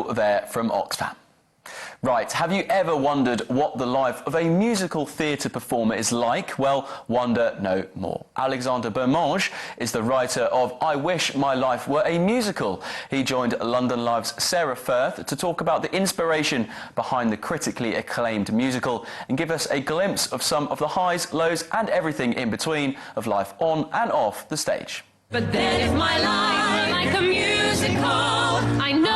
there from Oxfam. Right, have you ever wondered what the life of a musical theatre performer is like? Well, wonder no more. Alexander Bermange is the writer of I Wish My Life Were a Musical. He joined London Live's Sarah Firth to talk about the inspiration behind the critically acclaimed musical and give us a glimpse of some of the highs, lows and everything in between of life on and off the stage. But then if my life were like a musical, I know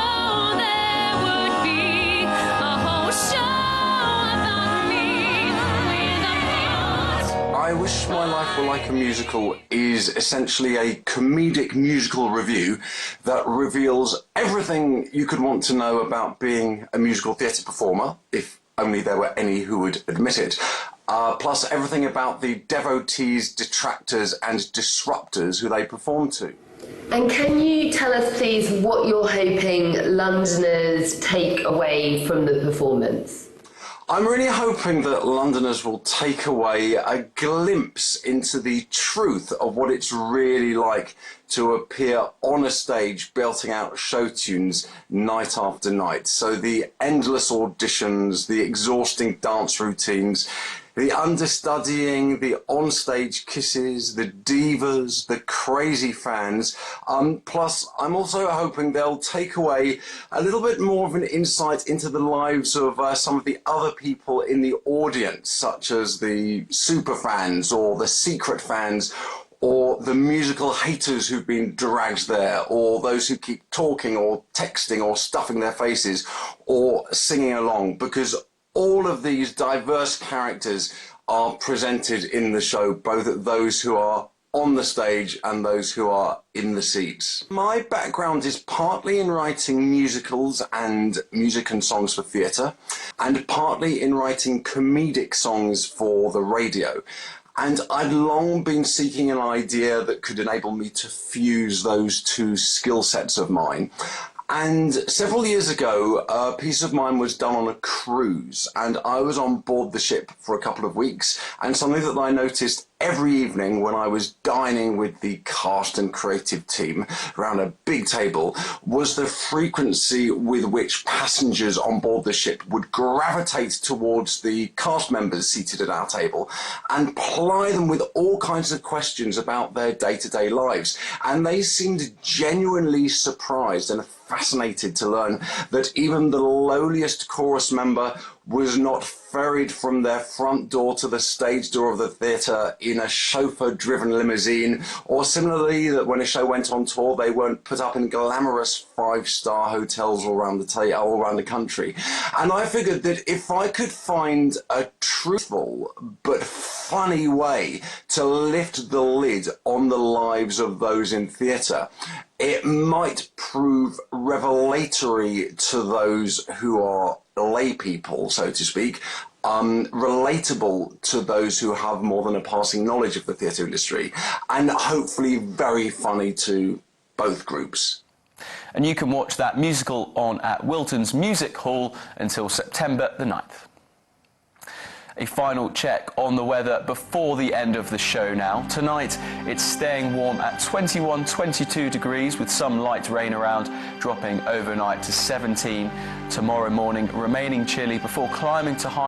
I Wish My Life Were Like a Musical is essentially a comedic musical review that reveals everything you could want to know about being a musical theatre performer, if only there were any who would admit it, plus everything about the devotees, detractors and disruptors who they perform to. And can you tell us, please, what you're hoping Londoners take away from the performance? I'm really hoping that Londoners will take away a glimpse into the truth of what it's really like to appear on a stage belting out show tunes night after night. So the endless auditions, the exhausting dance routines, the understudying, the onstage kisses, the divas, the crazy fans. Plus, I'm also hoping they'll take away a little bit more of an insight into the lives of some of the other people in the audience, such as the super fans or the secret fans, or the musical haters who've been dragged there, or those who keep talking or texting or stuffing their faces or singing along, because all of these diverse characters are presented in the show, both those who are on the stage and those who are in the seats. My background is partly in writing musicals and music and songs for theatre, and partly in writing comedic songs for the radio. And I'd long been seeking an idea that could enable me to fuse those two skill sets of mine. And several years ago, a piece of mine was done on a cruise, and I was on board the ship for a couple of weeks, and something that I noticed every evening when I was dining with the cast and creative team around a big table was the frequency with which passengers on board the ship would gravitate towards the cast members seated at our table and ply them with all kinds of questions about their day-to-day lives. And they seemed genuinely surprised and fascinated to learn that even the lowliest chorus member was not ferried from their front door to the stage door of the theatre in a chauffeur-driven limousine, or similarly that when a show went on tour they weren't put up in glamorous five-star hotels all around the country. And I figured that if I could find a truthful but funny way to lift the lid on the lives of those in theatre, it might prove revelatory to those who are lay people, so to speak, relatable to those who have more than a passing knowledge of the theatre industry, and hopefully very funny to both groups. And you can watch that musical on at Wilton's Music Hall until September the 9th. A final check on the weather before the end of the show now. Tonight, it's staying warm at 21-22 degrees with some light rain around, dropping overnight to 17. Tomorrow morning, remaining chilly before climbing to high